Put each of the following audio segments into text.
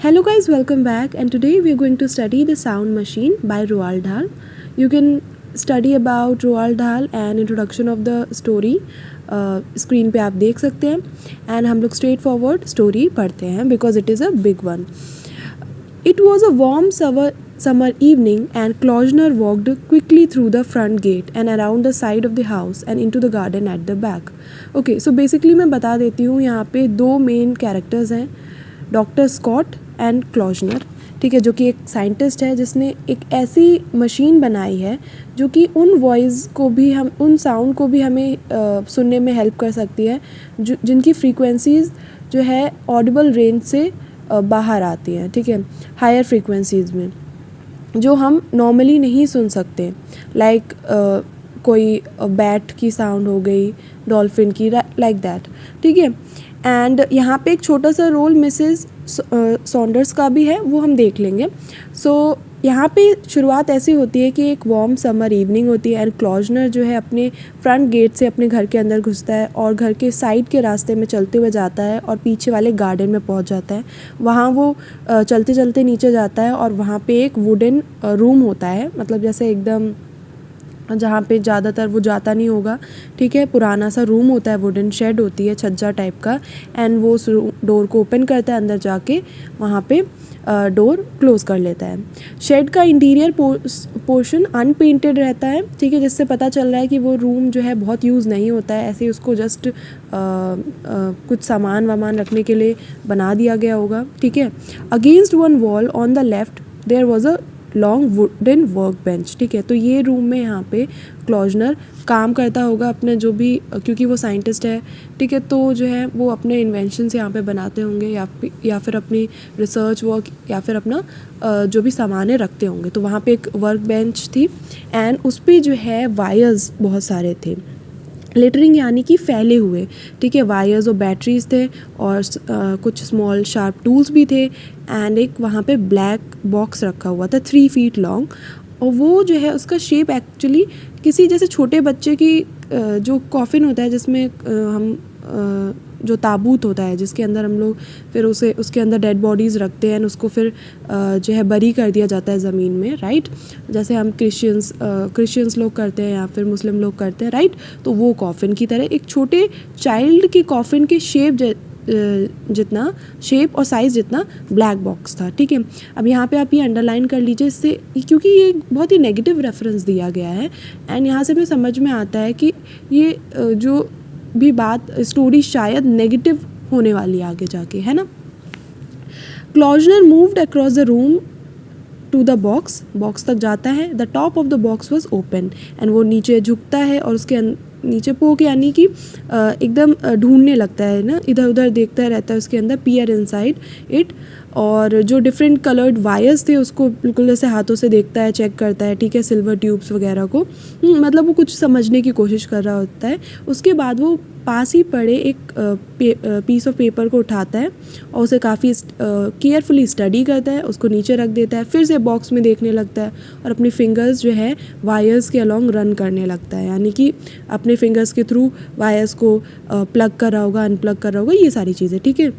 Hello guys, welcome back, and today we are going to study The Sound Machine by Roald Dahl. You can study about Roald Dahl and introduction of the story screen पे आप देख सकते हैं and हम लोग straight forward story पढ़ते हैं because it is a big one. It was a warm summer evening and Klausner walked quickly through the front gate and around the side of the house and into the garden at the back. Okay, so basically मैं बता देती हूँ यहाँ पे दो main characters हैं, doctor Scott and क्लॉजनर. ठीक है, जो कि एक साइंटिस्ट है जिसने एक ऐसी मशीन बनाई है जो कि उन वॉइस को भी हम उन साउंड को भी हमें सुनने में हेल्प कर सकती है जिनकी फ्रीक्वेंसीज़ जो है ऑडिबल रेंज से बाहर आती हैं. ठीक है, हायर फ्रीक्वेंसीज़ में जो हम नॉर्मली नहीं सुन सकते, लाइक कोई बैट की साउंड हो गई, डॉल्फिन की, लाइक दैट. ठीक है, एंड यहाँ पे एक छोटा सा रोल मिसेस सॉन्डर्स का भी है, वो हम देख लेंगे. सो यहाँ पे शुरुआत ऐसी होती है कि एक वार्म समर इवनिंग होती है एंड क्लॉजनर जो है अपने फ्रंट गेट से अपने घर के अंदर घुसता है और घर के साइड के रास्ते में चलते हुए जाता है और पीछे वाले गार्डन में पहुँच जाता है. वहाँ वो चलते चलते नीचे जाता है और वहाँ पे एक वुडन रूम होता है, मतलब जैसे एकदम जहाँ पे ज़्यादातर वो जाता नहीं होगा. ठीक है, पुराना सा रूम होता है, वुडन शेड होती है, छज्जा टाइप का, एंड वो उस डोर को ओपन करता है, अंदर जाके वहाँ पे डोर क्लोज़ कर लेता है. शेड का इंटीरियर पोर्शन अनपेंटेड रहता है. ठीक है, जिससे पता चल रहा है कि वो रूम जो है बहुत यूज़ नहीं होता है, ऐसे ही उसको जस्ट कुछ सामान वामान रखने के लिए बना दिया गया होगा. ठीक है, against one wall on the left there was a long wooden work bench. ठीक है, तो ये रूम में यहाँ पे क्लॉजनर काम करता होगा अपने जो भी, क्योंकि वो साइंटिस्ट है. ठीक है, तो जो है वो अपने इन्वेंशंस यहाँ पे बनाते होंगे या फिर अपनी रिसर्च वर्क या फिर अपना जो भी सामान रखते होंगे. तो वहाँ पे एक वर्क बेंच थी एंड उस पर जो है वायर्स बहुत सारे थे, लेटरिंग यानी कि फैले हुए. ठीक है, वायर्स और बैटरीज थे और कुछ स्मॉल शार्प टूल्स भी थे एंड एक वहाँ पे ब्लैक बॉक्स रखा हुआ था 3 फीट लॉन्ग. और वो जो है उसका शेप एक्चुअली किसी जैसे छोटे बच्चे की जो कॉफिन होता है जिसमें हम जो ताबूत होता है जिसके अंदर हम लोग फिर उसके अंदर डेड बॉडीज़ रखते हैं, उसको फिर जो है बरी कर दिया जाता है ज़मीन में, राइट. जैसे हम क्रिश्चियंस लोग करते हैं या फिर मुस्लिम लोग करते हैं, राइट. तो वो कॉफिन की तरह एक छोटे चाइल्ड के कॉफिन के जितना शेप और साइज़ जितना ब्लैक बॉक्स था. ठीक है, अब यहाँ पे आप ये अंडरलाइन कर लीजिए इससे, क्योंकि ये बहुत ही नेगेटिव रेफरेंस दिया गया है एंड यहाँ से हमें समझ में आता है कि ये जो भी बात स्टोरी शायद नेगेटिव होने वाली है आगे जाके, है ना. Klausner moved across the room to the box तक जाता है. The top of the box was open and वो नीचे झुकता है और उसके नीचे पोक यानी कि एकदम ढूंढने लगता है ना, इधर उधर देखता रहता है उसके अंदर, पियर इनसाइड इट. और जो डिफरेंट कलर्ड वायर्स थे उसको बिल्कुल जैसे हाथों से देखता है, चेक करता है. ठीक है, सिल्वर ट्यूब्स वगैरह को, मतलब वो कुछ समझने की कोशिश कर रहा होता है. उसके बाद वो पास ही पड़े एक पीस ऑफ पेपर को उठाता है और उसे काफ़ी केयरफुली स्टडी करता है, उसको नीचे रख देता है, फिर से बॉक्स में देखने लगता है और अपनी फिंगर्स जो है वायर्स के अलॉन्ग रन करने लगता है, यानी कि अपने फिंगर्स के थ्रू वायर्स को प्लग कर रहा होगा, अनप्लग कर रहा होगा, ये सारी चीज़ें. ठीक है,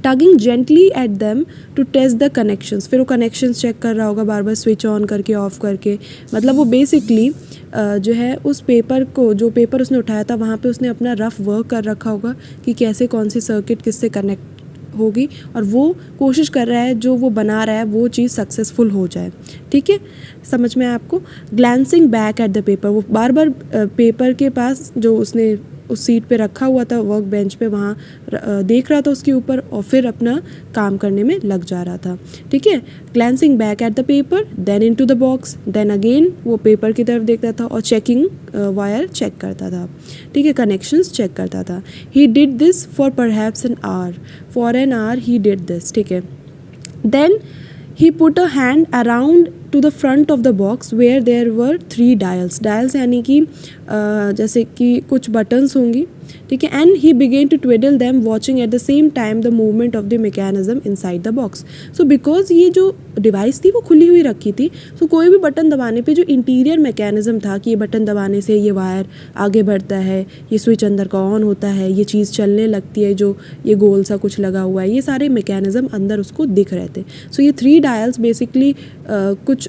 tugging gently at them to test the connections, फिर वो कनेक्शंस चेक कर रहा होगा बार बार स्विच ऑन करके ऑफ करके. मतलब वो बेसिकली जो है उस पेपर को, जो पेपर उसने उठाया था वहाँ पे उसने अपना रफ वर्क कर रखा होगा कि कैसे कौन सी सर्किट किससे कनेक्ट होगी और वो कोशिश कर रहा है जो वो बना रहा है वो चीज़ सक्सेसफुल हो जाए. ठीक है, समझ में आया आपको. Glancing back at the paper, वो बार बार पेपर के पास जो उसने उस सीट पे रखा हुआ था वर्क बेंच पे, वहाँ देख रहा था उसके ऊपर और फिर अपना काम करने में लग जा रहा था. ठीक है, glancing back at the paper, then into the box, then again वो पेपर की तरफ देखता था और चेकिंग वायर चेक करता था. ठीक है, कनेक्शंस चेक करता था. He did this for perhaps an hour he did this. ठीक है, then he put a hand around to the front of the box where there were 3 dials यानी कि जैसे कि कुछ बटन्स होंगी. ठीक है, and he began to twiddle them watching at the same time the movement of the mechanism inside the box. So because ये जो डिवाइस थी वो खुली हुई रखी थी, सो कोई भी बटन दबाने पे जो इंटीरियर मैकेनिज्म था कि ये बटन दबाने से ये वायर आगे बढ़ता है, ये स्विच अंदर का ऑन होता है, ये चीज़ चलने लगती है, जो ये गोल सा कुछ लगा हुआ है, ये सारे मैकेनिज्म अंदर उसको दिख रहे थे। सो ये 3 डायल्स बेसिकली कुछ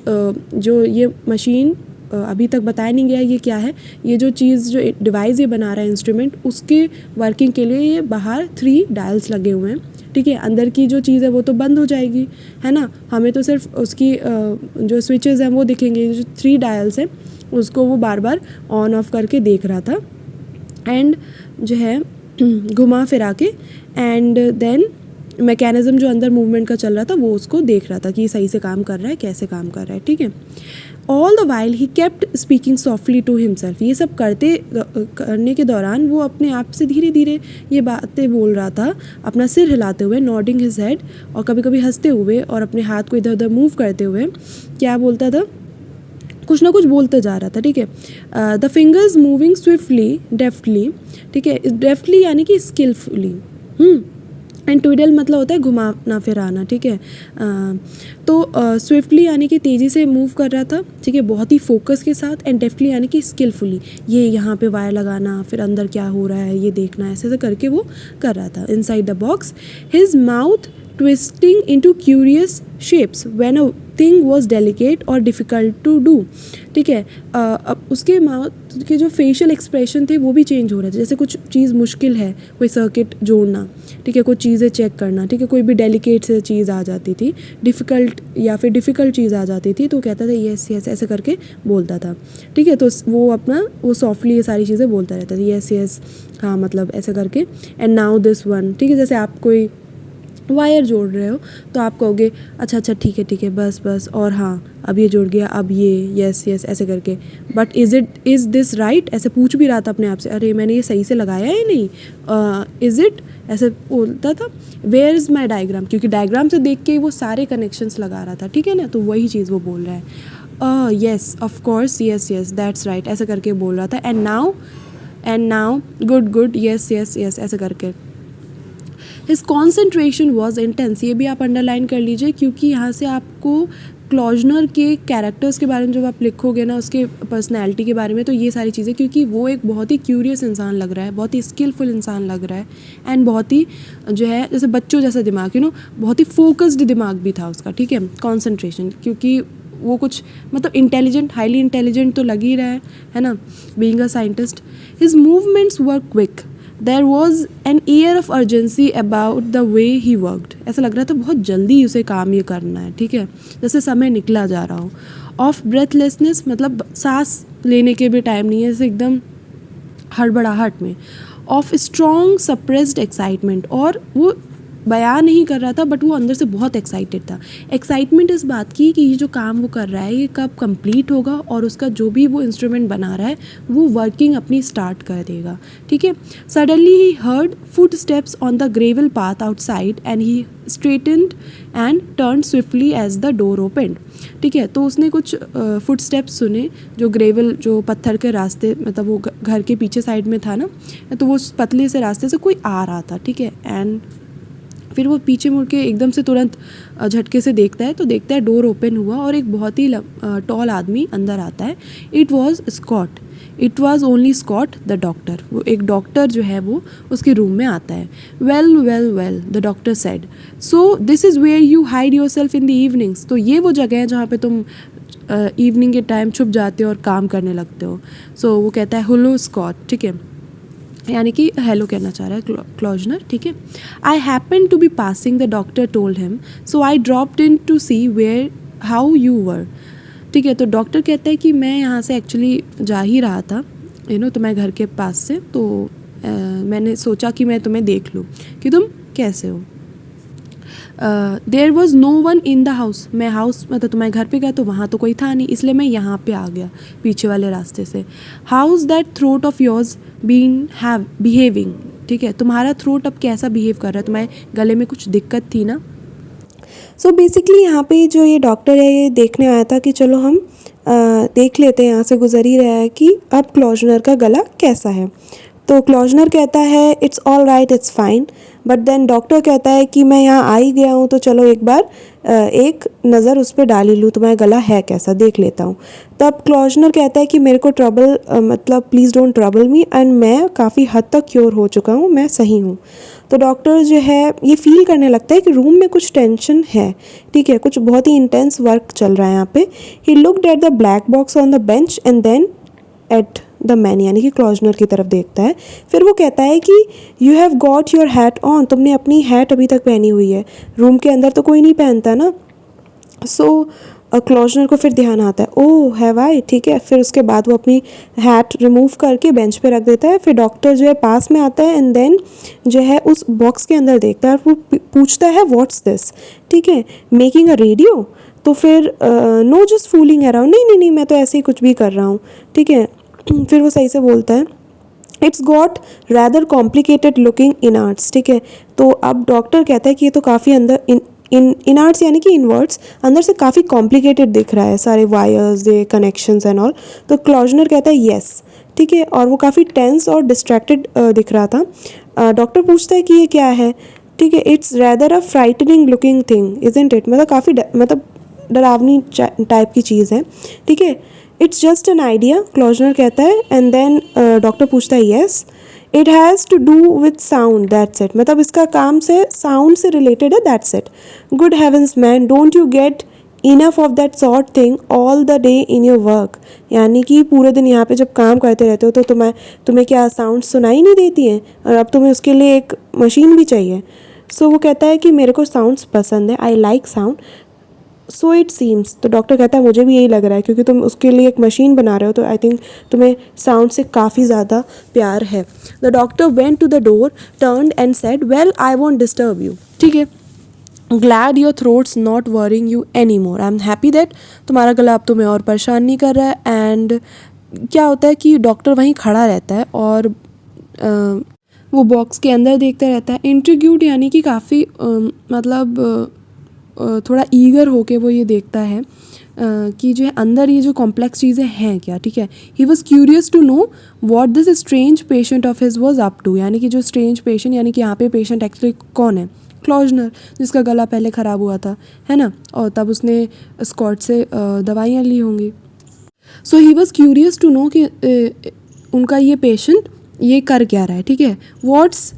जो ये मशीन अभी तक बताया नहीं गया ये क्या है, ये जो चीज़ जो डिवाइस ये बना रहा है इंस्ट्रूमेंट, उसके वर्किंग के लिए ये बाहर 3 डायल्स लगे हुए हैं। ठीक है, अंदर की जो चीज़ है वो तो बंद हो जाएगी, है ना, हमें तो सिर्फ उसकी जो स्विचेस हैं वो दिखेंगे, जो 3 डायल्स हैं उसको वो बार बार ऑन ऑफ करके देख रहा था एंड जो है घुमा फिरा के, एंड देन मैकेनिज्म जो अंदर मूवमेंट का चल रहा था वो उसको देख रहा था कि सही से काम कर रहा है, कैसे काम कर रहा है। ठीक है, all the while he kept speaking softly to himself. ये सब करने के दौरान वो अपने आप से धीरे धीरे ये बातें बोल रहा था, अपना सिर हिलाते हुए, नॉडिंग हिज हेड, और कभी कभी हंसते हुए और अपने हाथ को इधर उधर मूव करते हुए क्या बोलता था, कुछ ना कुछ बोलते जा रहा था। ठीक है, the fingers moving swiftly deftly. ठीक है, डेफ्टली यानी कि स्किलफुली, एंड ट्विडल मतलब होता है घुमाना फिराना। ठीक है, तो स्विफ्टली यानी कि तेज़ी से मूव कर रहा था। ठीक है, बहुत ही फोकस के साथ, एंड डेफ्टली यानी कि स्किलफुली, ये यहाँ पे वायर लगाना, फिर अंदर क्या हो रहा है ये देखना, ऐसे ऐसे करके वो कर रहा था। Inside the box his mouth twisting into curious shapes when a thing was delicate और डिफ़िकल्ट टू डू। ठीक है, अब उसके माउथ के जो फेशियल एक्सप्रेशन थे वो भी चेंज हो रहे थे, जैसे कुछ चीज़ मुश्किल है, कोई सर्किट जोड़ना, ठीक है, कुछ चीज़ें चेक करना, ठीक है, कोई भी डेलिकेट से चीज़ आ जाती थी, डिफ़िकल्ट या फिर डिफ़िकल्ट चीज़ आ जाती थी, तो कहता था येस येस ऐसे करके बोलता था। ठीक है, तो वो अपना वो सॉफ्टली ये सारी चीज़ें बोलता रहता था, येस येस, हाँ मतलब ऐसे करके, एंड नाउ दिस वन। ठीक है, जैसे आप कोई वायर जोड़ रहे हो तो आप कहोगे अच्छा अच्छा ठीक है बस बस, और हाँ अब ये जुड़ गया, अब ये यस यस ऐसे करके, बट इज़ दिस राइट, ऐसे पूछ भी रहा था अपने आप से, अरे मैंने ये सही से लगाया है नहीं, इज़ इट, ऐसे बोलता था। वेयर इज़ माई डायग्राम, क्योंकि डायग्राम से देख के ही वो सारे कनेक्शंस लगा रहा था। ठीक है ना, तो वही चीज़ वो बोल रहा है, yes of course, yes yes that's right, ऐसे करके बोल रहा था। And now good good, yes yes yes ऐसे करके। हिज कॉन्सेंट्रेशन वॉज इंटेंस, ये भी आप अंडरलाइन कर लीजिए, क्योंकि यहाँ से आपको क्लॉजनर के कैरेक्टर्स के बारे में जब आप लिखोगे ना, उसके पर्सनैलिटी के बारे में, तो ये सारी चीज़ें, क्योंकि वो एक बहुत ही क्यूरियस इंसान लग रहा है, बहुत ही स्किलफुल इंसान लग रहा है, एंड बहुत ही जो है जैसे बच्चों जैसा दिमाग, बहुत ही फोकस्ड दिमाग भी था उसका। ठीक है, कॉन्सेंट्रेशन, क्योंकि वो कुछ मतलब इंटेलिजेंट, हाईली इंटेलिजेंट तो लग ही रहा है ना, being a scientist. His movements were quick, there was an air of urgency about the way he worked, ऐसा लग रहा था बहुत जल्दी उसे काम ये करना है। ठीक है, जैसे समय निकला जा रहा हो। ऑफ ब्रेथलेसनेस मतलब सांस लेने के भी टाइम नहीं है, जैसे एकदम हड़बड़ाहट में। ऑफ स्ट्रॉन्ग सप्रेस्ड एक्साइटमेंट, और वो बयान नहीं कर रहा था बट वो अंदर से बहुत एक्साइटेड था। एक्साइटमेंट इस बात की कि ये जो काम वो कर रहा है ये कब कंप्लीट होगा, और उसका जो भी वो इंस्ट्रूमेंट बना रहा है वो वर्किंग अपनी स्टार्ट कर देगा। ठीक है, suddenly he heard footsteps on the gravel path outside and he straightened and turn swiftly as the door opened. ठीक है, तो उसने कुछ फुट स्टेप्स सुने, जो ग्रेवल, जो पत्थर के रास्ते, मतलब वो घर के पीछे साइड में था ना, तो वो पतले से रास्ते से कोई आ रहा था। ठीक है, एंड फिर वो पीछे मुड़ के एकदम से तुरंत झटके से देखता है, तो देखता है डोर ओपन हुआ और एक बहुत ही टॉल आदमी अंदर आता है। It was only Scott the doctor, वो एक डॉक्टर जो है वो उसके रूम में आता है। Well the doctor said, so this is where you hide yourself in the evenings, तो ये वो जगह है जहाँ पे तुम इवनिंग के टाइम छुप जाते हो और काम करने लगते हो। सो वो कहता है हेलो स्कॉट, ठीक है, यानी कि हेलो कहना चाह रहा है क्लॉजनर। ठीक है, I happen to be passing, the doctor told him, so I dropped in to see where how you were. ठीक है, तो डॉक्टर कहता है कि मैं यहाँ से एक्चुअली जा ही रहा था, तुम्हारे घर के पास से, तो मैंने सोचा कि मैं तुम्हें देख लूँ कि तुम कैसे हो। There was no one in the house, मैं हाउस मतलब तुम्हारे घर पे गया तो वहाँ तो कोई था नहीं, इसलिए मैं यहाँ पे आ गया पीछे वाले रास्ते से। House that throat of yours been have behaving, ठीक है, तुम्हारा थ्रोट अब कैसा बिहेव कर रहा है, तुम्हारे गले में कुछ दिक्कत थी ना। सो बेसिकली यहाँ पे जो ये डॉक्टर है ये देखने आया था कि चलो हम देख लेते हैं, यहाँ से गुजर ही रहा है कि अब क्लॉजनर का गला कैसा है। तो क्लॉजनर कहता है it's all right, it's fine, but then doctor कहता है कि मैं यहाँ आ ही गया हूँ तो चलो एक बार एक नज़र उस पर डाल ही लूँ, तुम्हारा गला है कैसा देख लेता हूँ। तब क्लॉजनर कहता है कि मेरे को ट्रबल मतलब please don't trouble me, and मैं काफ़ी हद तक क्योर हो चुका हूँ, मैं सही हूँ। तो डॉक्टर जो है ये फील करने लगता है कि रूम में कुछ टेंशन है, ठीक है, कुछ बहुत ही इंटेंस वर्क चल रहा है यहाँ पे। He looked at the black box on the bench and then at the man, यानी कि क्लॉजनर की तरफ देखता है। फिर वो कहता है कि you have got your hat on, तुमने अपनी हैट अभी तक पहनी हुई है, रूम के अंदर तो कोई नहीं पहनता ना। सो क्लॉजनर को फिर ध्यान आता है, ओह हैव आई, ठीक है। फिर उसके बाद वो अपनी हैट रिमूव करके बेंच पे रख देता है। फिर डॉक्टर जो है पास में आता है एंड देन जो है उस बॉक्स के अंदर देखता है और वो पूछता है व्हाट्स दिस, ठीक है, मेकिंग अ रेडियो। तो फिर नो जस्ट फूलिंग अराउंड, नहीं नहीं नहीं मैं तो ऐसे ही कुछ भी कर रहा हूँ, ठीक है। फिर वो सही से बोलता है it's got rather complicated looking in arts, ठीक है। तो अब डॉक्टर कहता है कि ये तो काफ़ी अंदर इन आर्ट्स यानी कि इन वर्ड्स अंदर से काफ़ी कॉम्प्लिकेटेड दिख रहा है, सारे वायर्स ये कनेक्शंस एंड ऑल। तो क्लॉजनर कहता है येस, ठीक है, और वो काफ़ी टेंस और डिस्ट्रैक्टेड दिख रहा था। डॉक्टर पूछता है कि ये क्या है, ठीक है, it's rather a frightening looking thing isn't it, मतलब काफ़ी मतलब डरावनी टाइप की चीज़ है, ठीक है। It's just an idea, Klausner कहता है, एंड देन डॉक्टर पूछता है yes, it has to do with sound, that's it, मतलब इसका काम से साउंड से रिलेटेड है, that's it. Good heavens man, don't you get enough of that sort thing all the day in your work, यानी कि पूरे दिन यहाँ पे जब काम करते रहते हो तो तुम्हें क्या साउंड सुनाई नहीं देती हैं, और अब तुम्हें उसके लिए एक मशीन भी चाहिए। सो वो कहता है कि मेरे को साउंड्स पसंद है, I like sound, so it seems. तो डॉक्टर कहता है मुझे भी यही लग रहा है, क्योंकि तुम उसके लिए एक मशीन बना रहे हो तो आई थिंक तुम्हें साउंड से काफ़ी ज़्यादा प्यार है। The doctor went to the door, turned and said well I won't disturb you, ठीक है, glad your throat's not worrying you any more, I am happy that तुम्हारा गला अब तुम्हें और परेशान नहीं कर रहा है। एंड क्या होता है कि डॉक्टर वहीं खड़ा रहता है और वो बॉक्स के अंदर देखता रहता है। इंट्रीग्यूड यानी कि काफ़ी मतलब थोड़ा ईगर होके वो ये देखता है कि जो है अंदर ये जो कॉम्प्लेक्स चीज़ें हैं क्या, ठीक है। He was curious to know what this strange patient of his was up to, यानी कि जो स्ट्रेंज पेशेंट यानी कि यहाँ पे पेशेंट एक्चुअली कौन है, क्लॉजनर, जिसका गला पहले ख़राब हुआ था, है ना, और तब उसने स्कॉट से दवाइयाँ ली होंगी। So he was curious to know कि उनका ये पेशेंट ये कर क्या रहा है, ठीक है। व्हाट्स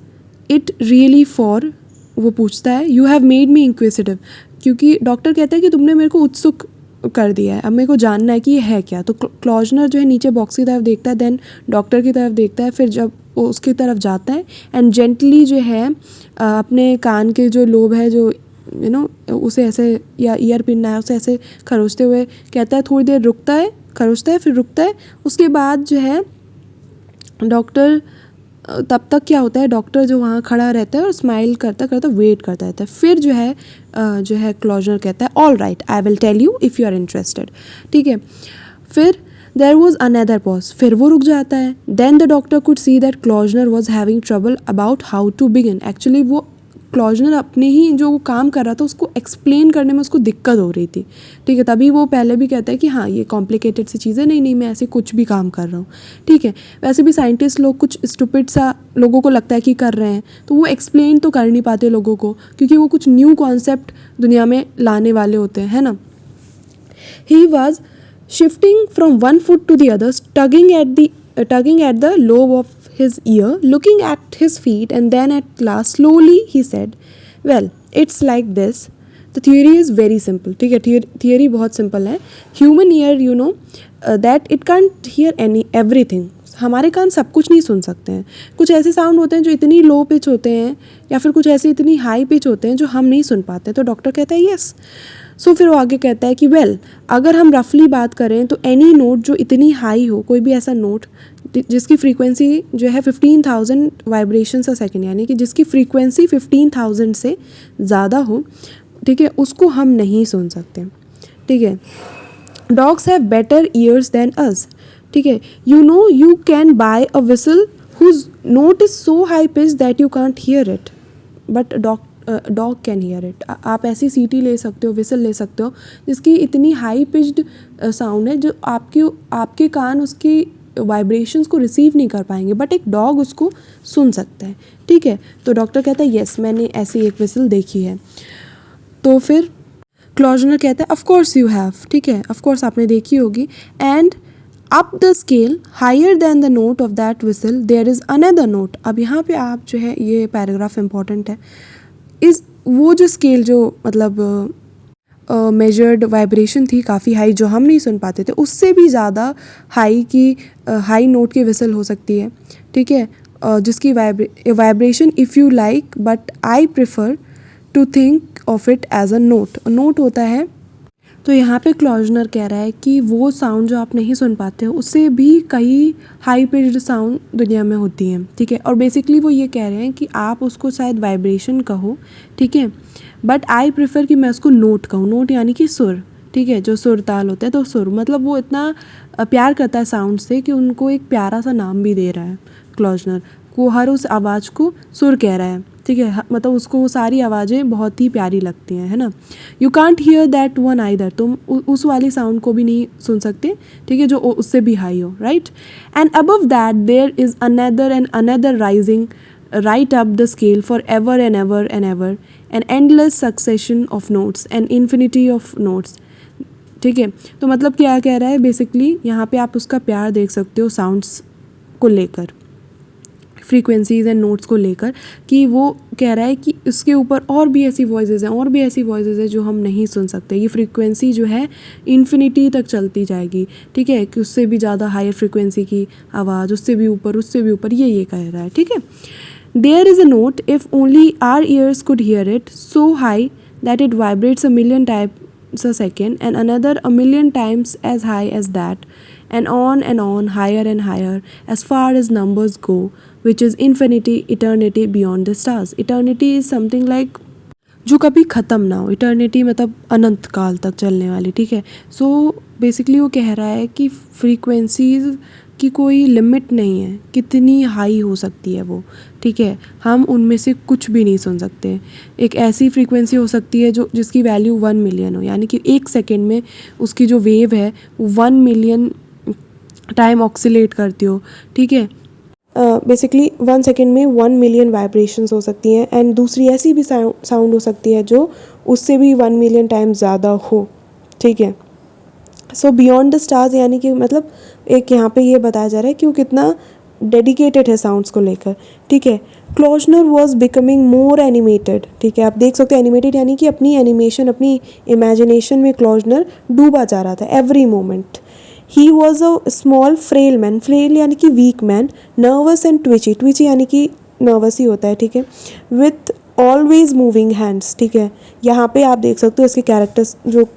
इट रियली फॉर, वो पूछता है, you have made me inquisitive, क्योंकि डॉक्टर कहता है कि तुमने मेरे को उत्सुक कर दिया है, अब मेरे को जानना है कि ये है क्या। तो क्लॉजनर जो है नीचे बॉक्स की तरफ देखता है, देन डॉक्टर की तरफ देखता है, फिर जब वो उसकी तरफ जाता है एंड जेंटली जो है अपने कान के जो लोब है जो उसे ऐसे, या ईयर पिन है उसे ऐसे खरोचते हुए कहता है, थोड़ी देर रुकता है, खरोचता है, फिर रुकता है। उसके बाद जो है डॉक्टर, तब तक क्या होता है, डॉक्टर जो वहाँ खड़ा रहता है और स्माइल करता करता वेट करता रहता है। फिर जो है क्लॉजनर कहता है all right I will tell you if you are interested, ठीक है। फिर देयर वॉज अनदर पॉज, फिर वो रुक जाता है। Then the doctor could see that Klausner was having trouble about how to begin, actually वो क्लॉजनर अपने ही जो वो काम कर रहा था उसको एक्सप्लेन करने में उसको दिक्कत हो रही थी, ठीक है। तभी वो पहले भी कहता है कि हाँ ये कॉम्प्लिकेटेड सी चीज़ें नहीं मैं ऐसे कुछ भी काम कर रहा हूँ, ठीक है। वैसे भी साइंटिस्ट लोग कुछ स्टूपिड सा लोगों को लगता है कि कर रहे हैं, तो वो एक्सप्लेन तो कर नहीं पाते लोगों को, क्योंकि वो कुछ न्यू कॉन्सेप्ट दुनिया में लाने वाले होते हैं, है ना। He was shifting from one foot to the others, tugging at the lobe of his ear, looking at his feet, and then at last slowly he said, well it's like this, the theory is very simple, ठीक है, theory बहुत simple है। human ear you know that it can't hear everything, हमारे कान सब कुछ नहीं सुन सकते हैं, कुछ ऐसे साउंड होते हैं जो इतनी लो पिच होते हैं या फिर कुछ ऐसे इतनी हाई पिच होते हैं जो हम नहीं सुन पाते। तो डॉक्टर कहता है यस। सो फिर वो आगे कहता है कि वेल अगर हम रफली बात करें तो एनी नोट जो इतनी हाई हो, कोई भी ऐसा नोट जिसकी फ्रीक्वेंसी जो है 15,000 वाइब्रेशंस अ सेकेंड, यानी कि जिसकी फ्रीक्वेंसी 15,000 से ज़्यादा हो, ठीक है, उसको हम नहीं सुन सकते, ठीक है। Dogs have better ears than us, ठीक है, you can buy a whistle whose note is so high pitch that you can't hear it, but dog can hear it. आप ऐसी सीटी ले सकते हो, विसल ले सकते हो जिसकी इतनी हाई पिच्ड साउंड है जो आपके कान उसकी वाइब्रेशंस को रिसीव नहीं कर पाएंगे, बट एक डॉग उसको सुन सकता है, ठीक है। तो डॉक्टर कहता है यस, मैंने ऐसी एक विसल देखी है। तो फिर क्लॉजनर कहता है ऑफ कोर्स यू हैव, ठीक है, ऑफ कोर्स आपने देखी होगी। And up the scale higher than the note of that whistle there is another note. अब यहाँ पे आप जो है, ये पैराग्राफ इंपॉर्टेंट है, इस वो जो स्केल जो मतलब मेजर्ड वाइब्रेशन थी काफ़ी हाई, जो हम नहीं सुन पाते थे, उससे भी ज़्यादा हाई की हाई नोट की विसल हो सकती है, ठीक है, जिसकी vibration if you like but I prefer to think of it as a note. Note होता है, तो यहाँ पे क्लॉजनर कह रहा है कि वो साउंड जो आप नहीं सुन पाते हो उससे भी कई हाई पिच्ड साउंड दुनिया में होती हैं, ठीक है। और बेसिकली वो ये कह रहे हैं कि आप उसको शायद वाइब्रेशन कहो, ठीक है, बट आई प्रेफर कि मैं उसको नोट कहूँ। नोट यानी कि सुर, ठीक है, जो सुर ताल होता है, तो सुर मतलब वो इतना प्यार करता है साउंड से कि उनको एक प्यारा सा नाम भी दे रहा है क्लॉजनर को, हर उस आवाज़ को सुर कह रहा है, ठीक है, मतलब उसको वो सारी आवाज़ें बहुत ही प्यारी लगती हैं, है ना। You can't here that one either, तुम उस वाली साउंड को भी नहीं सुन सकते, ठीक है, जो उससे भी हाई हो, right. And above that there is another and another rising right up the scale for ever and ever and ever, an endless succession of notes, an infinity of notes, ठीक है। तो मतलब क्या कह रहा है बेसिकली, यहाँ पे आप उसका प्यार देख सकते हो साउंड्स को लेकर, फ्रीक्वेंसीज एंड नोट्स को लेकर, कि वो कह रहा है कि उसके ऊपर और भी ऐसी वॉइसेस हैं, और भी ऐसी वॉइसेस हैं जो हम नहीं सुन सकते। ये फ्रीक्वेंसी जो है इन्फिनिटी तक चलती जाएगी, ठीक है, कि उससे भी ज़्यादा हायर फ्रीक्वेंसी की आवाज़, उससे भी ऊपर, ये कह रहा है, ठीक है। There is a note, if only our ears could hear it, so high that it vibrates a million times a second, and another a million times as high as that, and on, higher and higher, as far as numbers go, which is infinity, eternity beyond the stars. Eternity is something like जो कभी ख़त्म ना हो, eternity मतलब अनंत काल तक चलने वाली, ठीक है। सो बेसिकली वो कह रहा है कि फ्रीक्वेंसीज़ की कोई लिमिट नहीं है, कितनी हाई हो सकती है वो, ठीक है, हम उनमें से कुछ भी नहीं सुन सकते। एक ऐसी फ्रीक्वेंसी हो सकती है जो जिसकी वैल्यू 1 मिलियन हो, यानी कि एक सेकेंड में उसकी जो वेव है 1 मिलियन टाइम ऑक्सीलेट करती हो, ठीक है। बेसिकली 1 सेकेंड में 1 मिलियन वाइब्रेशंस हो सकती हैं, एंड दूसरी ऐसी भी साउंड हो सकती है जो उससे भी 1 मिलियन टाइम ज़्यादा हो, ठीक है। सो बियॉन्ड द स्टार्स, यानी कि मतलब एक यहाँ पे ये बताया जा रहा है कि वो कितना डेडिकेटेड है साउंड्स को लेकर, ठीक है। क्लॉजनर वॉज बिकमिंग मोर एनिमेटेड, ठीक है, आप देख सकते हो एनिमेटेड यानी कि अपनी एनिमेशन, अपनी इमेजिनेशन में क्लॉजनर डूबा जा रहा था every moment. He was a small frail man, frail यानी कि weak man, nervous and twitchy, twitchy यानी कि नर्वस ही होता है, ठीक है, विथ ऑलवेज मूविंग हैंड्स, ठीक है। यहाँ पे आप देख सकते हो इसके कैरेक्टर्स, जो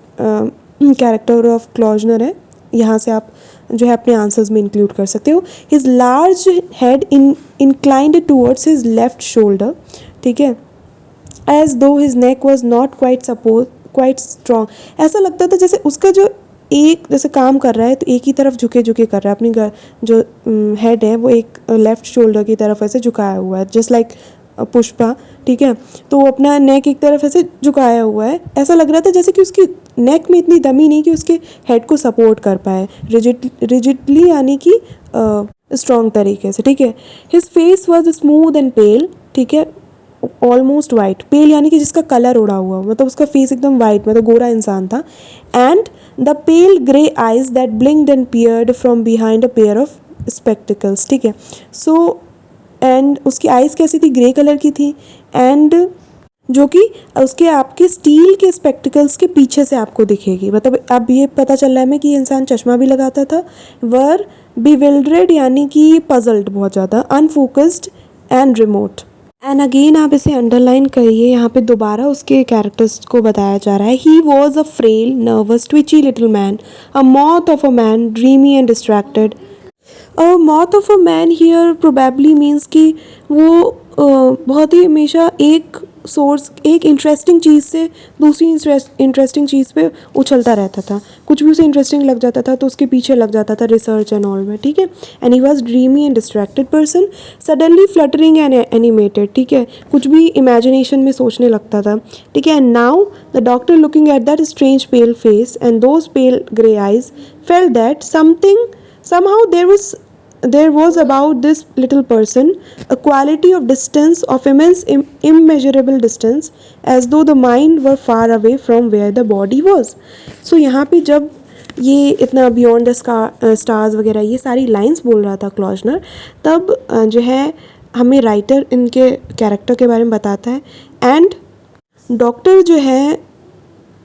कैरेक्टर ऑफ क्लॉजनर है, यहाँ से आप जो है अपने आंसर्स में इंक्लूड कर सकते हो। His large head inclined towards his left shoulder, ठीक है, एज दो his neck was not quite strong. ऐसा लगता था जैसे उसका जो एक जैसे काम कर रहा है तो एक ही तरफ झुके कर रहा है, अपनी जो हेड है वो एक लेफ्ट शोल्डर की तरफ ऐसे झुकाया हुआ है, जस्ट लाइक पुष्पा, ठीक है। तो वो अपना नेक एक तरफ ऐसे झुकाया हुआ है, ऐसा लग रहा था जैसे कि उसकी नेक में इतनी दमी नहीं कि उसके हेड को सपोर्ट कर पाए रिजिडली, यानी कि स्ट्रॉन्ग तरीके से, ठीक है। His face was smooth and pale, ठीक है, ऑलमोस्ट वाइट, पेल यानी कि जिसका कलर उड़ा हुआ, मतलब उसका फेस एकदम वाइट, मतलब गोरा इंसान था। And the pale grey eyes that ब्लिंक्ड and peered from behind a pair of spectacles, ठीक है। सो एंड उसकी आइज़ कैसी थी, ग्रे कलर की थी, एंड जो कि उसके आपके स्टील के स्पेक्टिकल्स के पीछे से आपको दिखेगी, मतलब अब ये पता चल रहा है हमें कि ये इंसान चश्मा भी लगाता था। वर बिविल्डरेड यानी कि पजल्ड बहुत ज़्यादा, unfocused and remote. And again आप इसे अंडरलाइन करिए, यहाँ पे दोबारा उसके कैरेक्टर्स को बताया जा रहा है। He was a frail nervous twitchy little man, a moth of a man, dreamy and distracted. Moth of a man here probably means कि वो बहुत ही हमेशा एक सोर्स, एक इंटरेस्टिंग चीज़ से दूसरी इंटरेस्टिंग चीज़ पे उछलता रहता था, कुछ भी उसे इंटरेस्टिंग लग जाता था तो उसके पीछे लग जाता था रिसर्च एंड ऑल में, ठीक है। And he was dreamy and distracted person, suddenly fluttering and animated, ठीक है, कुछ भी इमेजिनेशन में सोचने लगता था, ठीक है। And now the doctor looking at that strange pale face and those pale grey eyes felt that somehow there was there was about this little person a quality of distance, of immense immeasurable distance, as though the mind were far away from where the body was. So यहाँ पे जब ये इतना beyond the stars वगैरह ये सारी lines बोल रहा था क्लॉजनर, तब जो है हमें राइटर इनके कैरेक्टर के बारे में बताता है। एंड डॉक्टर जो है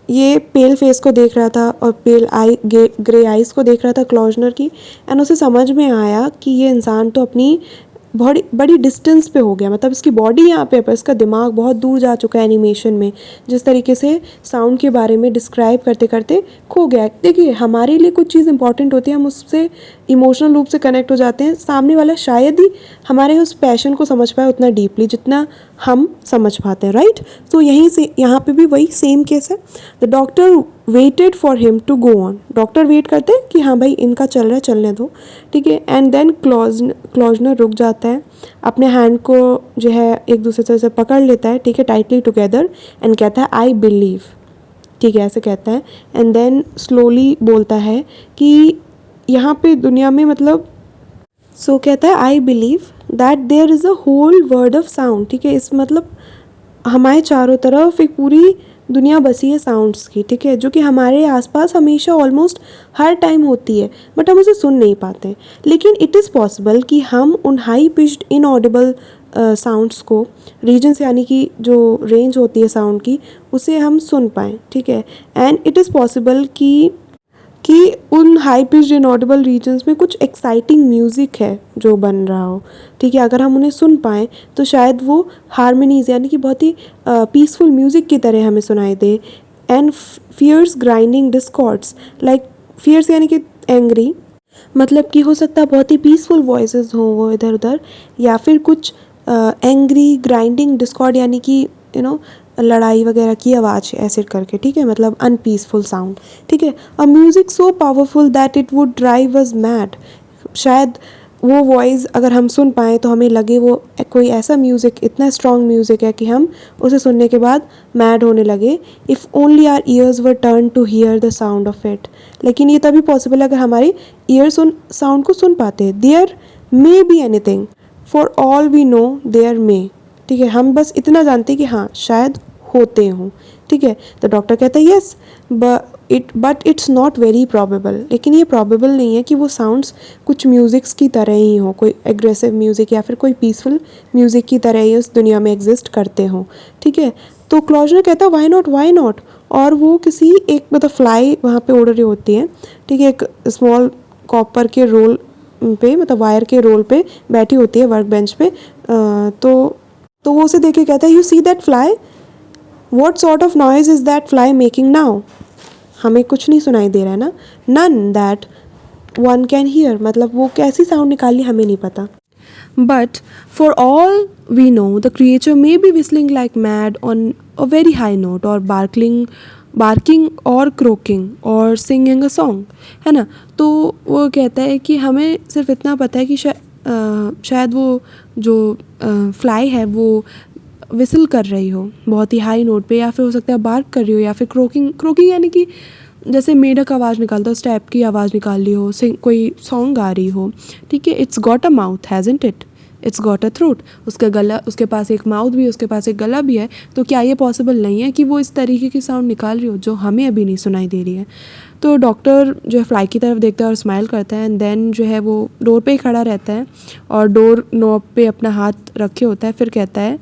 ये पेल फेस को देख रहा था और पेल ग्रे आइज़ को देख रहा था क्लॉजनर की, एंड उसे समझ में आया कि ये इंसान तो अपनी बड़ी बड़ी डिस्टेंस पे हो गया, मतलब इसकी बॉडी यहाँ पे है पर इसका दिमाग बहुत दूर जा चुका है एनिमेशन में, जिस तरीके से साउंड के बारे में डिस्क्राइब करते करते खो गया। देखिए हमारे लिए कुछ चीज़ इंपॉर्टेंट होती है, हम उससे इमोशनल रूप से कनेक्ट हो जाते हैं, सामने वाला शायद ही हमारे उस पैशन को समझ पाए उतना डीपली जितना हम समझ पाते हैं, राइट। तो यहीं से यहाँ पे भी वही सेम केस है। The doctor waited for him to go on, doctor wait करते हैं कि हाँ भाई इनका चल रहा है, चलने दो, ठीक है। एंड देन क्लॉजनर रुक जाता है, अपने हैंड को जो है एक दूसरे से पकड़ लेता है, ठीक है, टाइटली टुगेदर, एंड कहता है आई बिलीव, ठीक है, ऐसे कहता है। एंड देन स्लोली बोलता है कि यहाँ पे दुनिया में मतलब सो कहता है I believe that there is a whole world of sound, ठीक है। इस मतलब हमारे चारों तरफ एक पूरी दुनिया बसी है साउंड्स की, ठीक है, जो कि हमारे आसपास हमेशा ऑलमोस्ट हर टाइम होती है बट हम उसे सुन नहीं पाते। लेकिन इट इज़ पॉसिबल कि हम उन हाई पिच्ड इनऑडिबल साउंड्स को रीजन्स यानी कि जो रेंज होती है साउंड की उसे हम सुन पाएँ, ठीक है। एंड इट इज़ पॉसिबल कि उन हाई पिच्ड इनऑडिबल रीजन्स में कुछ एक्साइटिंग म्यूज़िक है जो बन रहा हो, ठीक है। अगर हम उन्हें सुन पाएँ तो शायद वो हारमोनीज़ यानी कि बहुत ही पीसफुल म्यूज़िक की तरह हमें सुनाई दे। And fierce grinding discords, like fierce यानी कि एंग्री, मतलब कि हो सकता है बहुत ही पीसफुल वॉइसेस हों वो इधर उधर, या फिर कुछ एंग्री ग्राइंडिंग डिस्कॉर्ड यानी कि लड़ाई वगैरह की आवाज़ ऐसे करके, ठीक है, मतलब अनपीसफुल साउंड, ठीक है। A music so powerful that it would drive us mad, शायद वो वॉइस अगर हम सुन पाएँ तो हमें लगे वो कोई ऐसा म्यूज़िक, इतना स्ट्रॉन्ग म्यूज़िक है कि हम उसे सुनने के बाद मैड होने लगे। If only our ears were turn to hear the sound of it, लेकिन ये तभी पॉसिबल है अगर हमारे ईयर्स उन साउंड को सुन पाते हैं। There may be anything for all we know there may, ठीक है, हम बस इतना जानते हैं कि हाँ शायद होते हों, ठीक है। तो डॉक्टर कहता है yes but it's not very probable, लेकिन ये प्रॉबेबल नहीं है कि वो साउंड्स कुछ म्यूज़िक्स की तरह ही हो, कोई एग्रेसिव म्यूज़िक या फिर कोई पीसफुल म्यूज़िक की तरह ही उस दुनिया में एग्जिस्ट करते हों, ठीक है। तो क्लॉजनर कहता है वाई नॉट, और वो किसी एक मतलब फ्लाई वहाँ पे उड़ रही होती है, ठीक है, एक स्मॉल कॉपर के रोल पे मतलब वायर के रोल पे बैठी होती है वर्क बेंच पे। तो वो उसे देख के कहता है you see that fly, what sort of noise is that fly making now, हमें कुछ नहीं सुनाई दे रहा है ना, none that one can hear, मतलब वो कैसी साउंड निकाली हमें नहीं पता। But for all we know the creature may be whistling like mad on a very high note, और बार्किंग और क्रोकिंग और सिंगिंग अ सॉन्ग, है ना। तो वो कहता है कि हमें सिर्फ इतना पता है कि शायद वो जो फ्लाई है वो विसल कर रही हो बहुत ही हाई नोट पे, या फिर हो सकता है बार्क कर रही हो, या फिर क्रोकिंग यानी कि जैसे मेढक आवाज़ निकालता हो उस टाइप की आवाज़ निकाल रही हो, कोई सॉन्ग गा रही हो, ठीक है। It's got a mouth hasn't it, it's got a throat, उसका गला, उसके पास एक माउथ भी है, उसके पास एक गला भी है, तो क्या ये पॉसिबल नहीं है कि वो इस तरीके की साउंड निकाल रही हो जो हमें अभी नहीं सुनाई दे रही है। तो डॉक्टर जो है फ्लाई की तरफ देखता है और स्माइल करता है, एंड देन जो है वो डोर पे ही खड़ा रहता है और डोर नॉब पे अपना हाथ रखे होता है, फिर कहता है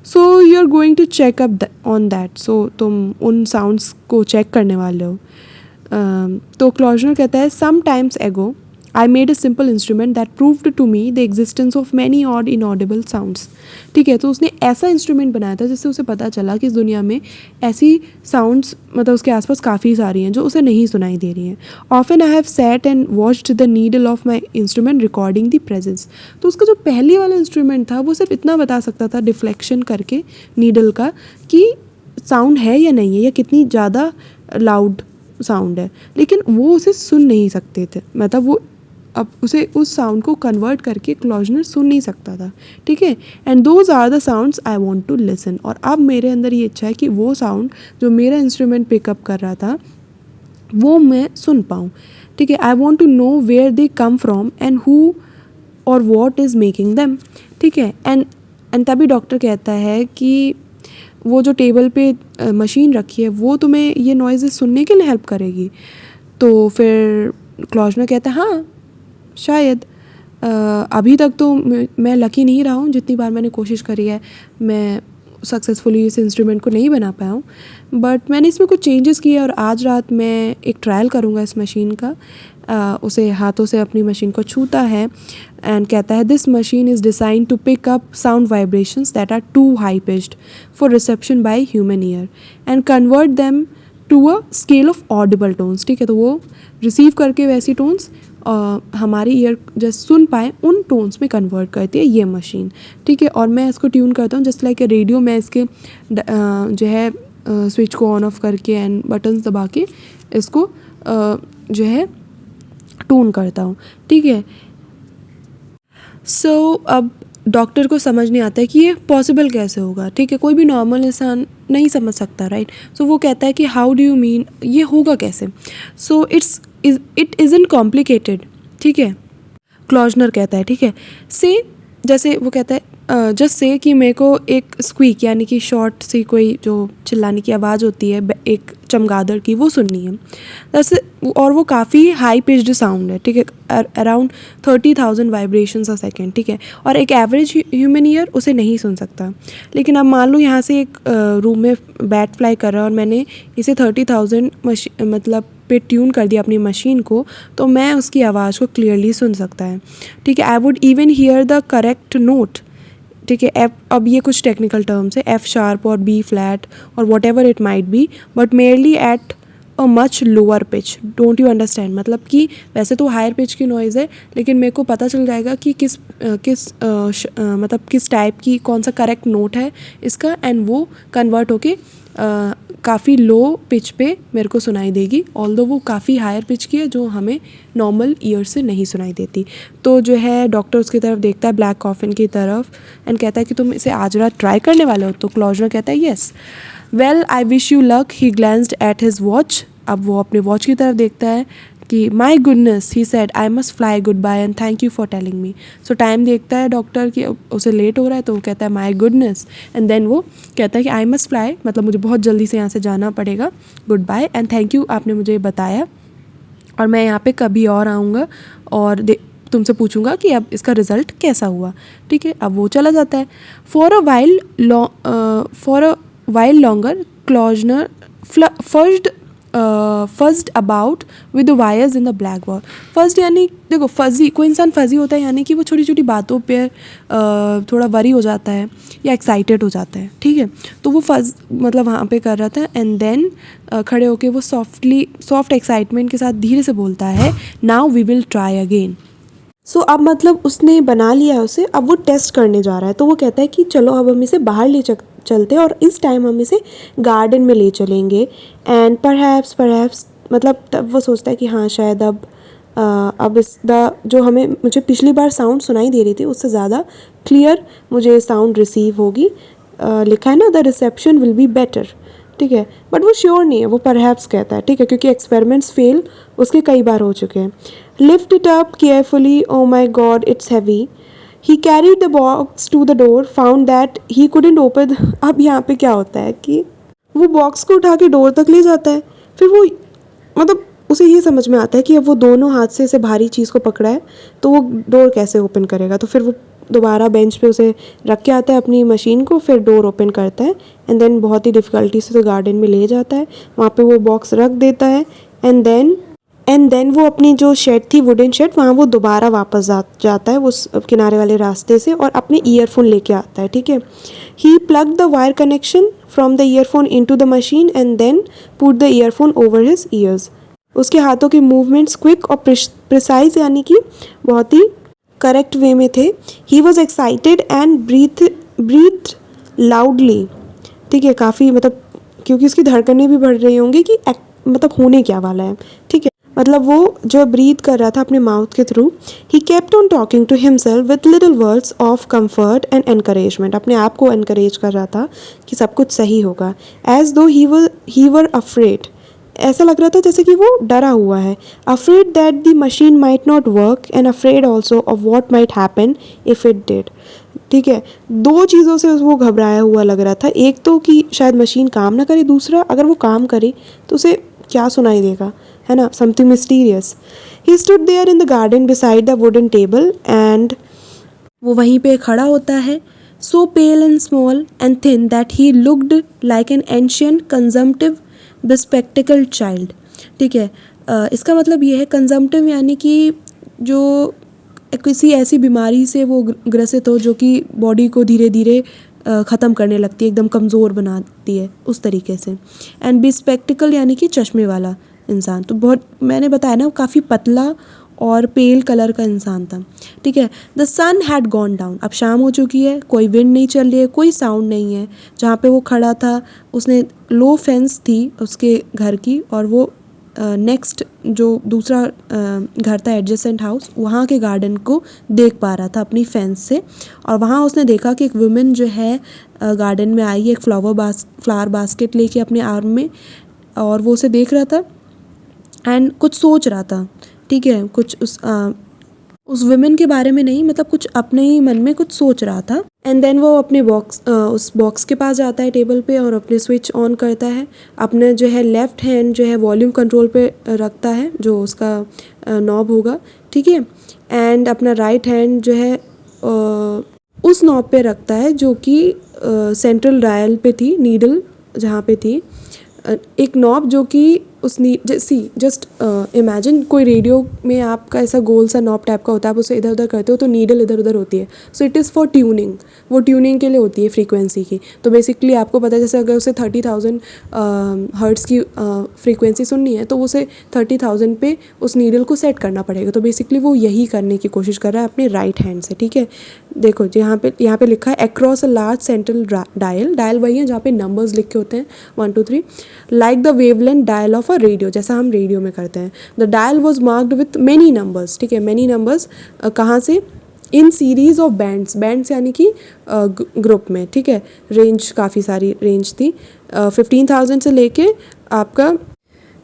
so you are going to check up on that, so तुम उन साउंड्स को चेक करने वाले हो। तो क्लॉजनर कहता है some times ago I made a simple instrument that proved to me the existence of many odd inaudible sounds, ठीक है। तो उसने ऐसा इंस्ट्रूमेंट बनाया था जिससे उसे पता चला कि इस दुनिया में ऐसी साउंड्स मतलब उसके आसपास काफ़ी सारी हैं जो उसे नहीं सुनाई दे रही हैं। Often I have sat and watched the needle of my instrument recording the presence, तो उसका जो पहले वाला इंस्ट्रूमेंट था वो सिर्फ इतना बता सकता था डिफ्लेक्शन करके नीडल का कि साउंड है या नहीं है, या कितनी ज़्यादा लाउड साउंड है, लेकिन वो उसे सुन नहीं सकते थे, मतलब वो अब उसे उस साउंड को कन्वर्ट करके क्लॉजनर सुन नहीं सकता था, ठीक है। And those are the sounds I want to listen, और अब मेरे अंदर ये इच्छा है कि वो साउंड जो मेरा इंस्ट्रूमेंट पिकअप कर रहा था वो मैं सुन पाऊँ, ठीक है। I want to know where they come from and who और वॉट इज़ मेकिंग देम, ठीक है। एंड तभी डॉक्टर कहता है कि वो जो टेबल पे मशीन रखी है वो तुम्हें ये नॉइज़ सुनने के लिए हेल्प करेगी। तो फिर क्लॉजनर कहता है हाँ शायद, अभी तक तो मैं लकी नहीं रहा हूँ, जितनी बार मैंने कोशिश करी है मैं सक्सेसफुली इस इंस्ट्रूमेंट को नहीं बना पाया हूँ, बट मैंने इसमें कुछ चेंजेस किए और आज रात मैं एक ट्रायल करूँगा इस मशीन का। उसे हाथों से अपनी मशीन को छूता है एंड कहता है this machine is design to pick up sound vibrations that are too high pitched for reception by human ear and convert them to a scale of audible tones, ठीक है। तो वो रिसीव करके वैसी टोन्स हमारी year just सुन पाए उन tones में कन्वर्ट करती है ये मशीन, ठीक है। और मैं इसको ट्यून करता हूँ जस्ट लाइक ए रेडियो, मैं इसके जो है स्विच को ऑन ऑफ करके एंड बटन्स दबा के इसको जो है ट्यून करता हूँ, ठीक है। सो अब डॉक्टर को समझ नहीं आता है कि ये पॉसिबल कैसे होगा, ठीक है। कोई भी नॉर्मल इंसान नहीं समझ सकता, राइट। सो वो कहता है कि हाउ डू यू मीन, ये होगा कैसे। सो इट इज़न्ट कॉम्प्लिकेटेड, ठीक है, क्लॉजनर कहता है, ठीक है। से जैसे वो कहता है जस्ट से कि मेरे को एक स्क्वीक यानी कि शॉर्ट सी कोई जो चिल्लाने की आवाज़ होती है एक चमगादड़ की, वो सुननी है जैसे, और वो काफ़ी हाई पिच्ड साउंड है, ठीक है, अराउंड 30,000 वाइब्रेशंस अ सेकेंड, ठीक है। और एक एवरेज ह्यूमन ईयर उसे नहीं सुन सकता। लेकिन अब मान लो यहाँ से एक रूम में बैट फ्लाई कर रहा है और मैंने इसे 30,000 मतलब पे ट्यून कर दिया अपनी मशीन को, तो मैं उसकी आवाज़ को क्लियरली सुन सकता है, ठीक है। I would even here the correct note, ठीक है। एफ, अब ये कुछ टेक्निकल टर्म्स है, एफ शार्प और बी फ्लैट और what ever it might be, but merely at a much lower pitch, don't you understand. मतलब कि वैसे तो हायर पिच की नॉइज़ है, लेकिन मेरे को पता चल जाएगा कि मतलब किस टाइप की कौन सा करेक्ट नोट है इसका, एंड वो कन्वर्ट होके काफ़ी लो पिच पे मेरे को सुनाई देगी, ऑल्दो वो काफ़ी हायर पिच की है जो हमें नॉर्मल ईयर से नहीं सुनाई देती। तो जो है डॉक्टर उसकी तरफ देखता है, ब्लैक कॉफिन की तरफ, एंड कहता है कि तुम इसे आज रात ट्राई करने वाले हो। तो क्लॉजनर कहता है yes, well I wish you luck. He glanced at his watch, अब वो अपने वॉच की तरफ देखता है कि my goodness, he said I must fly goodbye and thank you for telling me. So time देखता है डॉक्टर कि उसे लेट हो रहा है, तो वो कहता है माई गुडनेस, एंड देन वो कहता है कि आई मस्ट फ्लाई, मतलब मुझे बहुत जल्दी से यहाँ से जाना पड़ेगा, goodbye and thank you, आपने मुझे बताया, और मैं यहाँ पे कभी और आऊँगा और तुमसे पूछूंगा कि अब इसका रिज़ल्ट कैसा हुआ, ठीक है। अब वो चला जाता है। For a while longer Klausner fussed about with the wires in the black wall. Fussed यानी देखो, फजी, कोई इंसान फजी होता है यानी कि वो छोटी छोटी बातों पे थोड़ा वरी हो जाता है या एक्साइटेड हो जाता है, ठीक है। तो वो फज मतलब वहाँ पे कर रहा था, एंड देन खड़े होके वो सॉफ्ट एक्साइटमेंट के साथ धीरे से बोलता है now we will try again. So अब मतलब उसने बना लिया उसे, अब वो टेस्ट करने जा रहा है। तो वो कहता है कि चलो अब हम इसे बाहर ले चलते हैं और इस टाइम हम इसे गार्डन में ले चलेंगे, एंड परहैप्स मतलब तब वो सोचता है कि हाँ शायद अब जो मुझे पिछली बार साउंड सुनाई दे रही थी उससे ज़्यादा क्लियर मुझे साउंड रिसीव होगी। लिखा है ना the reception will be better, ठीक है, बट वो श्योर नहीं है, वो परहैप्स कहता है, ठीक है, क्योंकि एक्सपेरिमेंट्स फेल उसके कई बार हो चुके हैं। Lift it up carefully, oh my god it's heavy. He carried the box to the door, found that he couldn't open. अब यहाँ पे क्या होता है कि वो बॉक्स को उठा के डोर तक ले जाता है, फिर वो मतलब उसे ये समझ में आता है कि अब वो दोनों हाथ से इसे भारी चीज़ को पकड़ा है तो वो डोर कैसे ओपन करेगा। तो फिर वो दोबारा बेंच पे उसे रख के आता है अपनी मशीन को, फिर डोर ओपन करता है, एंड देन बहुत ही डिफ़िकल्टी से तो गार्डन में ले जाता है, वहाँ पे वो बॉक्स रख देता है, एंड देन वो अपनी जो शेड थी, वुडन शेड, वहाँ वो दोबारा वापस जाता है उस किनारे वाले रास्ते से और अपने ईयरफोन लेके आता है, ठीक है। He plug the wire connection from the earphone into the machine and then put the earphone over his ears. उसके हाथों के मूवमेंट्स क्विक और प्रिसाइज यानी कि बहुत ही करेक्ट वे में थे। He was excited and breath loudly, ठीक है, काफ़ी मतलब क्योंकि उसकी धड़कनें भी बढ़ रही होंगी कि मतलब होने क्या वाला है, ठीक है। मतलब वो जो ब्रीथ कर रहा था अपने माउथ के थ्रू, he kept on talking to himself with little words of comfort and encouragement. अपने आप को एनकरेज कर रहा था कि सब कुछ सही होगा, एज दो ही वर अफ्रेड ऐसा लग रहा था जैसे कि वो डरा हुआ है. Afraid that the machine might not work and afraid also of what might happen if it did. ठीक है, दो चीज़ों से वो घबराया हुआ लग रहा था. एक तो कि शायद मशीन काम ना करे, दूसरा अगर वो काम करे तो उसे क्या सुनाई देगा, है ना, something mysterious. He stood there in the garden beside the wooden table and वो वहीं पे खड़ा होता है. So pale and small and thin that he looked like an ancient consumptive bespectacled child. ठीक है, इसका मतलब ये है कंजम्पटिव यानी कि जो किसी ऐसी बीमारी से वो ग्रसित हो जो कि बॉडी को धीरे धीरे ख़त्म करने लगती है, एकदम कमज़ोर बनाती है, उस तरीके से. एंड बेस्पेक्टिकल यानी कि चश्मे वाला इंसान. तो बहुत, मैंने बताया ना, काफ़ी पतला और पेल कलर का इंसान था. ठीक है. The sun had gone down. अब शाम हो चुकी है, कोई विंड नहीं चल रही है, कोई साउंड नहीं है. जहाँ पे वो खड़ा था उसने लो फेंस थी उसके घर की, और वो नेक्स्ट जो दूसरा घर था एडजेसेंट हाउस, वहाँ के गार्डन को देख पा रहा था अपनी फेंस से. और वहाँ उसने देखा कि एक वुमेन जो है गार्डन में आई है एक फ्लावर बास्केट लेके अपने आर्म में, और वो उसे देख रहा था एंड कुछ सोच रहा था. ठीक है, कुछ उस वुमेन के बारे में नहीं, मतलब कुछ अपने ही मन में कुछ सोच रहा था. एंड देन वो अपने उस बॉक्स के पास जाता है टेबल पे और अपने स्विच ऑन करता है. अपने जो है लेफ़्ट हैंड जो है वॉल्यूम कंट्रोल पे रखता है, जो उसका नॉब होगा. ठीक है. एंड अपना राइट हैंड जो है उस नॉब पे रखता है जो कि सेंट्रल डायल पे थी, नीडल जहाँ पे थी. एक नॉब जो कि उस जस्ट इमेजिन कोई रेडियो में आपका ऐसा गोल सा नॉब टाइप का होता है, आप उसे इधर उधर करते हो तो नीडल इधर उधर होती है. So it is for tuning, वो ट्यूनिंग के लिए होती है फ्रीक्वेंसी की. तो बेसिकली आपको पता है, जैसे अगर उसे 30,000 हर्ट्ज़ की फ्रीक्वेंसी सुननी है तो उसे 30,000 पे उस नीडल को सेट करना पड़ेगा. तो बेसिकली वो यही करने की कोशिश कर रहा है अपने राइट हैंड से. ठीक है. देखो यहाँ पे लिखा है across a large central dial वही है जहाँ पे नंबर्स लिखे होते हैं 1 2 3, like the wavelength dial of a radio, जैसा हम रेडियो में करते हैं. The dial was marked with many numbers. ठीक है, मैनी नंबर्स कहाँ से, इन सीरीज ऑफ बैंड्स यानी कि ग्रुप में. ठीक है, रेंज काफ़ी सारी रेंज थी, 15,000 से लेके आपका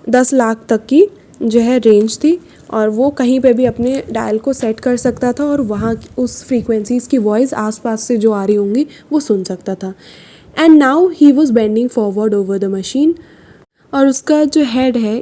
10 लाख तक की जो है रेंज थी. और वो कहीं पे भी अपने डायल को सेट कर सकता था और वहाँ उस फ्रीक्वेंसीज़ की वॉइस आसपास से जो आ रही होंगी वो सुन सकता था. And now he was bending forward over the machine. और उसका जो हेड है,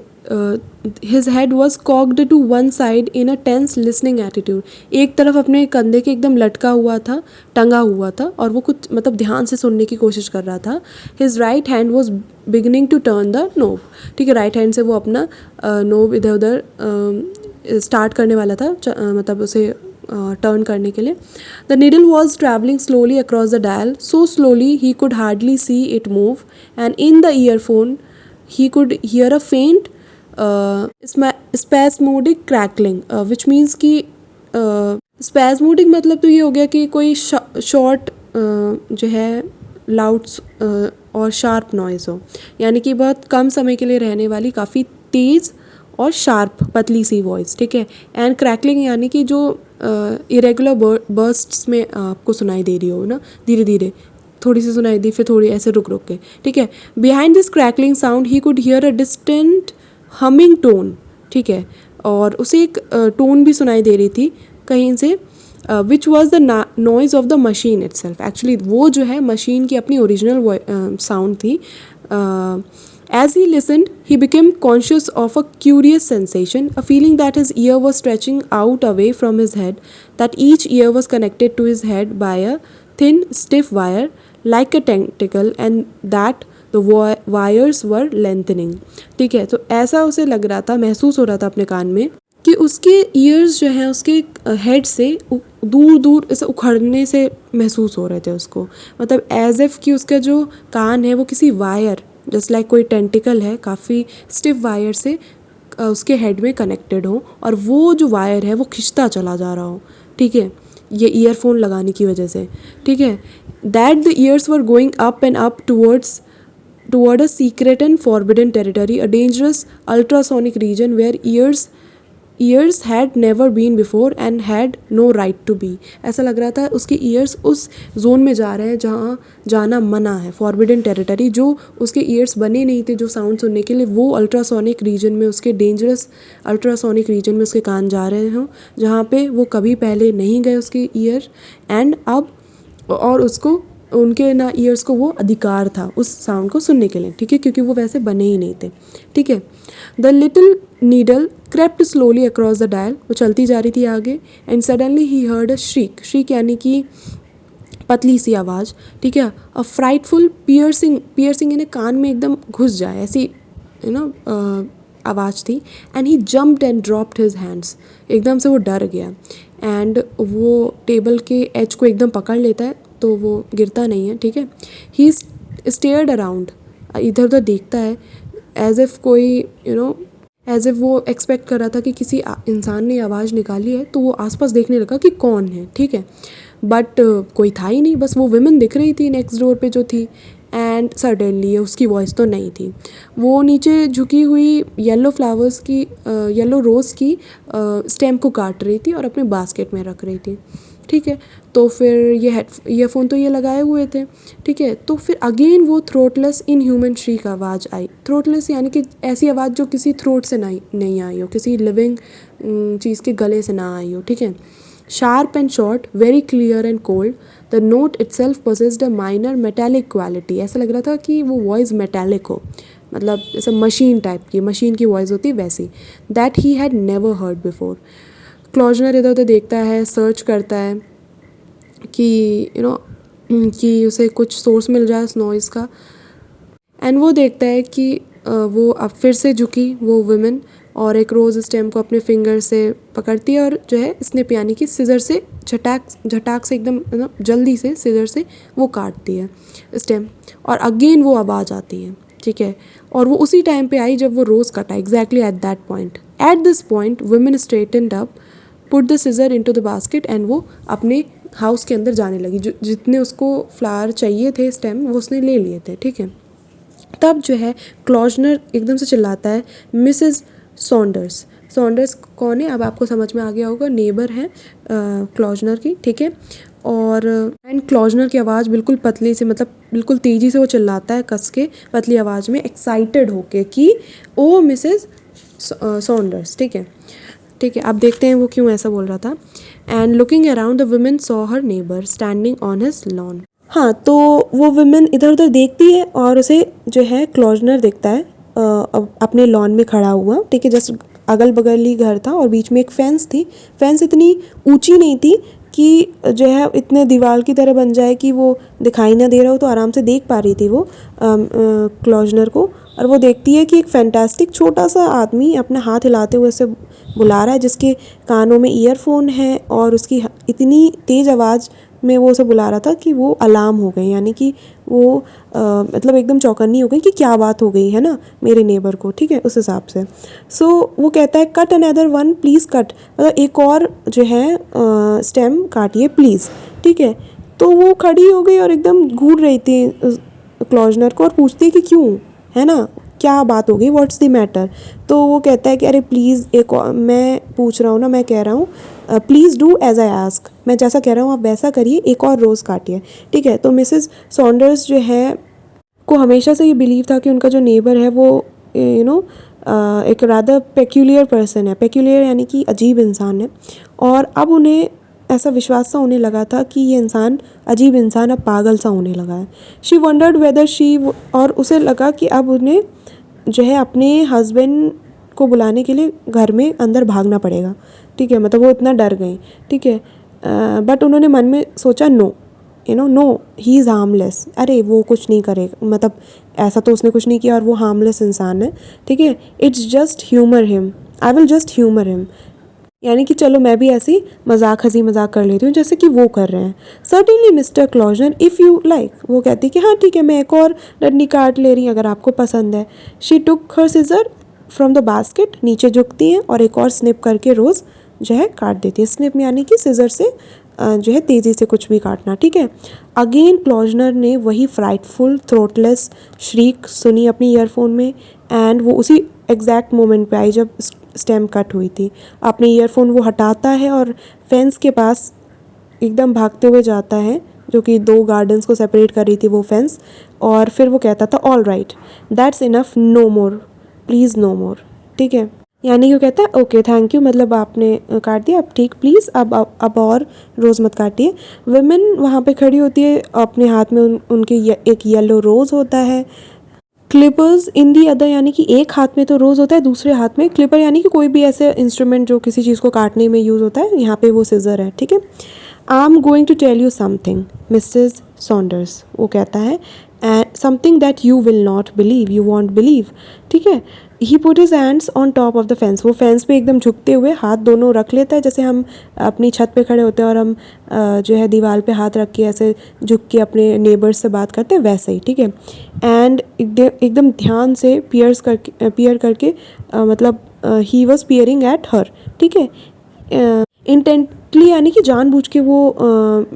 his head was cocked to one side in a tense listening attitude. एक तरफ अपने कंधे के एकदम लटका हुआ था, टंगा हुआ था, और वो कुछ मतलब ध्यान से सुनने की कोशिश कर रहा था. His right hand was beginning to turn the knob. ठीक है, राइट हैंड से वो अपना नोब इधर उधर स्टार्ट करने वाला था, मतलब उसे टर्न करने के लिए. The needle was travelling slowly across the dial, so slowly he could hardly see it move. And in the earphone he could hear a faint spasmodic crackling, which means कि spasmodic मतलब तो ये हो गया कि कोई शॉर्ट जो है लाउड और शार्प नॉइज़ हो, यानी कि बहुत कम समय के लिए रहने वाली काफ़ी तेज़ और शार्प पतली सी वॉइस. ठीक है. एंड क्रैकलिंग यानी कि जो इरेगुलर बर्स्ट्स में आपको सुनाई दे रही हो ना, धीरे धीरे थोड़ी सी सुनाई दी, फिर थोड़ी ऐसे रुक रुक के. ठीक है. Behind this crackling sound he could hear a distant humming tone. ठीक है, और उसे एक टोन भी सुनाई दे रही थी कहीं से, which was the noise of the machine itself. Actually वो जो है मशीन की अपनी ओरिजिनल साउंड थी. As he listened, he became conscious of a curious sensation, a feeling that his ear was stretching out away from his head, that each ear was connected to his head by a thin, stiff wire, like a tentacle, and that the wires were lengthening. ठीक है, तो ऐसा उसे लग रहा था, महसूस हो रहा था अपने कान में कि उसके ईयर्स जो हैं उसके हेड से दूर दूर ऐसे उखड़ने से महसूस हो रहे थे उसको. मतलब एज इफ़ कि उसका जो कान है वो किसी वायर, जस्ट लाइक कोई टेंटिकल है, काफ़ी स्टिफ वायर से उसके हेड में कनेक्टेड हो, और वो जो वायर है वो खिंचता चला जा रहा हो. ठीक है, ये ईयरफोन लगाने की वजह से. ठीक है. That the years were going up and up toward a secret and forbidden territory, a dangerous ultrasonic region where ears ears had never been before and had no right to be. ऐसा लग रहा था उसके years उस zone में जा रहे हैं जहाँ जाना मना है, फॉरबिडन टेरिटरी। जो उसके ईयर्स बने नहीं थे जो साउंड सुनने के लिए, वो अल्ट्रासोनिक रीजन में, उसके डेंजरस अल्ट्रासोनिक रीजन में उसके कान जा रहे हों, जहाँ पे वो कभी पहले नहीं गए उसके ईयर। एंड अब और उसको उनके ना ईयर्स को वो अधिकार था उस साउंड को सुनने के लिए, ठीक है, क्योंकि वो वैसे बने ही नहीं थे, ठीक है। The little needle crept slowly across the dial, वो चलती जा रही थी आगे। And suddenly he heard a shriek, shriek यानी कि पतली सी आवाज़, ठीक है। अ फ्राइटफुल पियर्सिंग, पियर्सिंग यानी कान में एकदम घुस जाए ऐसी आवाज़ थी। And he jumped and dropped his hands, एकदम से वो डर गया। एंड वो टेबल के एज को एकदम पकड़ लेता है तो वो गिरता नहीं है, ठीक है। ही स्टेयर्ड अराउंड, इधर उधर देखता है, एज इफ़ कोई एज इफ़ वो एक्सपेक्ट कर रहा था कि किसी इंसान ने आवाज़ निकाली है, तो वो आसपास देखने लगा कि कौन है, ठीक है। बट कोई था ही नहीं, बस वो विमेन दिख रही थी नेक्स्ट डोर पे जो थी। एंड सडनली उसकी वॉइस तो नहीं थी, वो नीचे झुकी हुई येलो फ्लावर्स की येलो रोज़ की स्टेम को काट रही थी और अपने बास्केट में रख रही थी, ठीक है। तो फिर ये ईयरफोन तो ये लगाए हुए थे, ठीक है। तो फिर अगेन वो थ्रोटलेस इन ह्यूमन श्रीक आवाज़ आई। थ्रोटलेस यानी कि ऐसी आवाज़ जो किसी थ्रोट से नहीं आई हो, किसी लिविंग चीज़ के गले से ना आई हो, ठीक है। Sharp and short, very clear and cold, the note itself possessed a minor metallic quality. ऐसा लग रहा था कि वो वॉइस मेटालिक हो, मतलब जैसे मशीन टाइप की, मशीन की वॉइस होती वैसी। That he had never heard before. Klausner इधर उधर देखता है, सर्च करता है कि कि उसे कुछ सोर्स मिल जाए उस नॉइज़ का। एंड वो देखता है कि वो अब फिर से झुकी वो वुमेन और एक रोज़ स्टेम को अपने फिंगर से पकड़ती है और जो है स्निप यानी कि सिज़र से झटाक से एकदम जल्दी से सिज़र से वो काटती है स्टेम। और अगेन वो आवाज़ आती है, ठीक है। और वो उसी टाइम पे आई जब वो रोज़ कटा, exactly at that point. At this point women straightened up, put the scissor into the basket and वो अपने हाउस के अंदर जाने लगी। जो जितने उसको फ्लावर चाहिए थे स्टेम वो उसने ले लिए थे, ठीक है। तब जो है क्लॉजनर एकदम से चिल्लाता है, मिसेस सॉन्डर्स। सॉन्डर्स कौन है अब आपको समझ में आ गया होगा, नेबर है क्लॉजनर की, ठीक है। और एंड क्लॉजनर की आवाज़ बिल्कुल पतली से, मतलब बिल्कुल तेज़ी से वो चिल्लाता है कस के पतली आवाज़ में, एक्साइटेड होके कि ओ मिसेस सॉन्डर्स, ठीक है, ठीक है। अब देखते हैं वो क्यों ऐसा बोल रहा था। And looking around the women saw her neighbour standing on his lawn. हाँ, तो वो वुमेन इधर उधर देखती है और उसे जो है क्लॉजनर दिखता है अपने लॉन में खड़ा हुआ, ठीक है। जस्ट अगल बगल ही घर था और बीच में एक फेंस थी। फेंस इतनी ऊंची नहीं थी कि जो है इतने दीवार की तरह बन जाए कि वो दिखाई ना दे रहा हो, तो आराम से देख पा रही थी वो क्लॉजनर को। और वो देखती है कि एक फैंटास्टिक छोटा सा आदमी अपना हाथ हिलाते हुए उसे बुला रहा है, जिसके कानों में ईयरफोन है और उसकी इतनी तेज़ आवाज़ में वो उसे बुला रहा था कि वो अलार्म हो गई, यानी कि वो मतलब एकदम चौकन्नी हो गई कि क्या बात हो गई है ना मेरे नेबर को, ठीक है, उस हिसाब से। सो वो कहता है cut another one please cut, मतलब एक और जो है स्टेम काटिए प्लीज़, ठीक है। तो वो खड़ी हो गई और एकदम घूर रही थी क्लॉजनर को और पूछती है कि क्यों, है ना, क्या बात हो गई, व्हाट्स द मैटर। तो वो कहता है कि अरे प्लीज़ एक और, मैं पूछ रहा हूँ ना, मैं कह रहा हूँ please do as I ask, मैं जैसा कह रहा हूँ आप वैसा करिए, एक और रोज़ काटिए, ठीक है। तो मिसेस सॉन्डर्स जो है को हमेशा से ये बिलीव था कि उनका जो नेबर है वो एक रादर पेक्यूलियर पर्सन है। पेक्यूलियर यानी कि अजीब इंसान है। और अब उन्हें ऐसा विश्वास सा होने लगा था कि ये इंसान, अजीब इंसान, अब पागल सा होने लगा है। शी वंडर्ड वेदर शी, और उसे लगा कि अब उन्हें जो है अपने हस्बैंड को बुलाने के लिए घर में अंदर भागना पड़ेगा, ठीक है। मतलब वो इतना डर गई, ठीक है। बट उन्होंने मन में सोचा no, no he is harmless, अरे वो कुछ नहीं करेगा, मतलब ऐसा तो उसने कुछ नहीं किया और वो हार्मलेस इंसान है, ठीक है। It's just humour him, I will just humour him, यानी कि चलो मैं भी ऐसी हंसी मजाक कर लेती हूँ जैसे कि वो कर रहे हैं। Certainly Mr Klausner if you like, वो कहती कि हाँ ठीक है, मैं एक और डंडी काट ले रही हूँ अगर आपको पसंद है। She took her scissor from the basket, नीचे झुकती है और एक और स्निप करके रोज़ जो है काट देती है। स्निप यानी कि सीजर से जो है तेज़ी से कुछ भी काटना, ठीक है। अगेन क्लॉजनर ने वही फ्राइटफुल थ्रोटलेस श्रीक सुनी अपनी ईयरफोन में। एंड वो उसी एग्जैक्ट मोमेंट पे आई जब स्टेम कट हुई थी। अपने ईयरफोन वो हटाता है और फेंस के पास एकदम भागते हुए जाता है, जो कि 2 गार्डन्स को सेपरेट कर रही थी वो फेंस, और फिर वो कहता था all right, that's enough, no more, please no more. ठीक है, यानी कि वो कहता है ओके थैंक यू, मतलब आपने काट दिया, अब ठीक, प्लीज़ अब और रोज़ मत काटिए। वुमेन वहाँ पे खड़ी होती है, अपने हाथ में उनके एक येलो रोज़ होता है, क्लिपर्स इन दी अदर, यानी कि एक हाथ में तो रोज़ होता है, दूसरे हाथ में क्लिपर, यानी कि कोई भी ऐसे इंस्ट्रूमेंट जो किसी चीज़ को काटने में यूज़ होता है, यहाँ पे वो सिज़र है। ठीक है, I am going to tell you something Mrs Saunders, वो कहता है, and something that you will not believe, you won't believe. ठीक है, he put his hands on top of the fence, वो फेंस पे एकदम झुकते हुए हाथ दोनों रख लेता है, जैसे हम अपनी छत पे खड़े होते हैं और हम जो है दीवार पे हाथ रख के ऐसे झुक के अपने नेबर्स से बात करते हैं, वैसे ही। ठीक है, एंड एकदम ध्यान से पियर करके मतलब he was peering at her. ठीक है, इंटेंटली, यानी कि जानबूझ के वो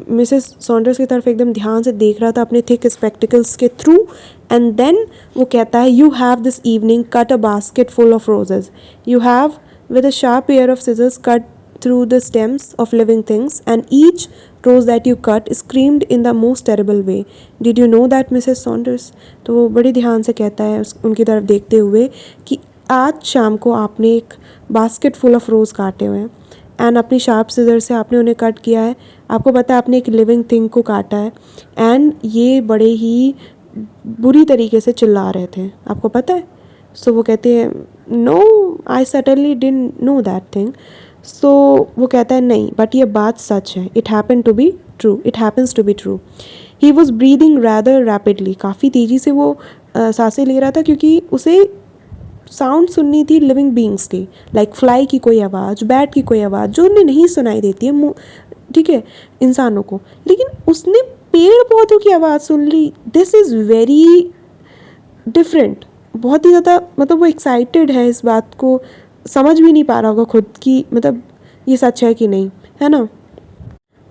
मिसेस सॉन्डर्स की तरफ एकदम ध्यान से देख रहा था अपने थिक स्पेक्टिकल्स के थ्रू, एंड देन वो कहता है you have this evening cut a basket full of roses, you have with a sharp pair of scissors cut through the stems of living things, and each rose that you cut screamed in the most terrible way. Did you know that, Mrs. Saunders? तो वो बड़े ध्यान से कहता है उनकी तरफ देखते हुए कि आज शाम को आपने एक बास्केट फुल ऑफ रोज़ काटे हुए हैं, एंड अपनी शार्प सीजर से आपने उन्हें कट किया है, आपको पता है आपने एक लिविंग थिंग को काटा है, एंड ये बड़े ही बुरी तरीके से चिल्ला रहे थे, आपको पता है? सो वो कहते हैं no, I certainly didn't know that thing. So वो कहता है नहीं, बट ये बात सच है, it happen to be true, it happens to be true. He was breathing rather rapidly, काफ़ी तेज़ी से वो सांसें ले रहा था, क्योंकि उसे साउंड सुननी थी लिविंग बींग्स की, लाइक फ्लाई की कोई आवाज़, बैट की कोई आवाज़ जो उन्हें नहीं सुनाई देती है, ठीक है, इंसानों को, लेकिन उसने पेड़ पौधों की आवाज़ सुन ली। दिस इज़ वेरी डिफरेंट, बहुत ही ज़्यादा, मतलब वो एक्साइटेड है, इस बात को समझ भी नहीं पा रहा होगा खुद की, मतलब ये सच है कि नहीं, है ना।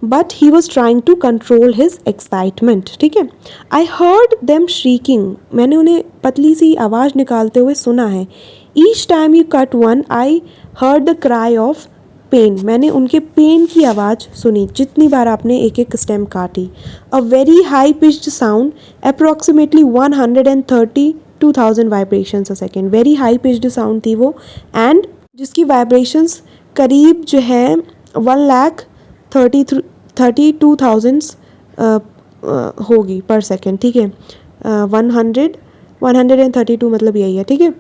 But he was trying to control his excitement. ठीक है, आई हर्ड देम श्रीकिंग, मैंने उन्हें पतली सी आवाज़ निकालते हुए सुना है। Each time you cut one I heard the cry of pain, मैंने उनके पेन की आवाज़ सुनी जितनी बार आपने एक एक स्टेम काटी। अ very high pitched sound, approximately 132,000 vibrations a second, very high pitched sound थी वो, एंड जिसकी वाइब्रेशंस करीब जो है 1,32,000 होगी पर सेकेंड। ठीक है, 132 मतलब यही है। ठीक है,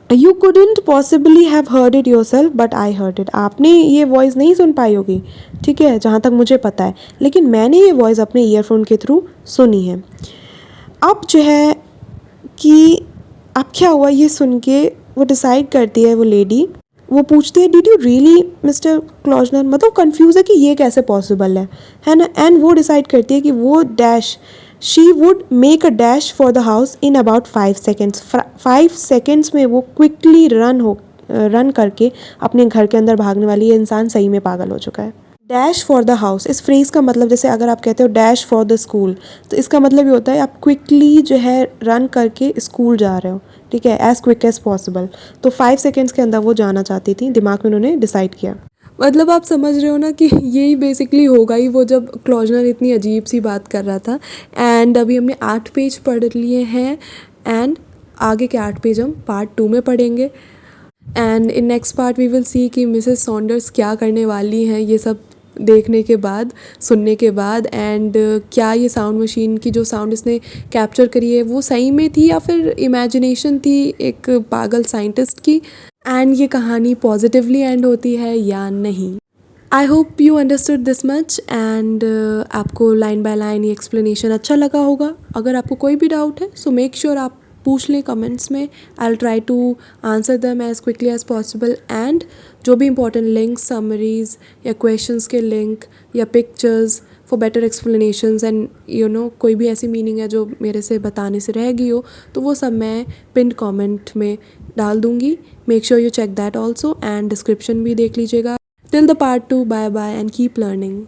you couldn't possibly have heard it yourself but I heard it, आपने ये वॉइस नहीं सुन पाई होगी, ठीक है, जहाँ तक मुझे पता है, लेकिन मैंने ये वॉइस अपने ईयरफोन के थ्रू सुनी है। अब जो है कि अब क्या हुआ, ये सुन के वो डिसाइड करती है, वो लेडी, वो पूछती है डिड यू रियली मिस्टर क्लॉजनर, मतलब कंफ्यूज है कि ये कैसे पॉसिबल है ना। एंड वो डिसाइड करती है कि वो dash, she would make a dash for the house in about 5 seconds. 5 seconds में वो क्विकली रन करके अपने घर के अंदर भागने वाली, ये इंसान सही में पागल हो चुका है। डैश फॉर द हाउस, इस फ्रेज़ का मतलब, जैसे अगर आप कहते हो डैश फॉर द स्कूल, तो इसका मतलब ये होता है आप क्विकली जो है रन करके स्कूल जा रहे हो, ठीक है, एज़ क्विक एज़ पॉसिबल। तो 5 सेकेंड्स के अंदर वो जाना चाहती थी, दिमाग में उन्होंने डिसाइड किया। मतलब आप समझ रहे हो ना कि यही बेसिकली होगा ही, वो जब क्लॉजनर इतनी अजीब सी बात कर रहा था। एंड अभी हमने 8 पेज पढ़ लिए हैं, एंड आगे के 8 पेज हम पार्ट 2 में पढ़ेंगे। And in next part we will see कि मिसेस सॉन्डर्स क्या करने वाली हैं ये सब देखने के बाद, सुनने के बाद, एंड क्या ये साउंड मशीन की जो साउंड इसने कैप्चर करी है वो सही में थी या फिर इमेजिनेशन थी एक पागल साइंटिस्ट की, एंड ये कहानी पॉजिटिवली एंड होती है या नहीं। I hope you understood this much, and आपको लाइन बाय लाइन ये एक्सप्लेनेशन अच्छा लगा होगा। अगर आपको कोई भी डाउट है सो मेक श्योर आप पूछ लें कमेंट्स में, I will try to answer them as quickly as possible. And जो भी इंपॉर्टेंट लिंक्स, समरीज या क्वेश्चंस के लिंक या pictures for better explanations, and you know कोई भी ऐसी मीनिंग है जो मेरे से बताने से रह गई हो, तो वो सब मैं पिन्ड कमेंट में डाल दूँगी। Make sure you check that also, and description भी देख लीजिएगा। Till the part 2, bye bye and keep learning.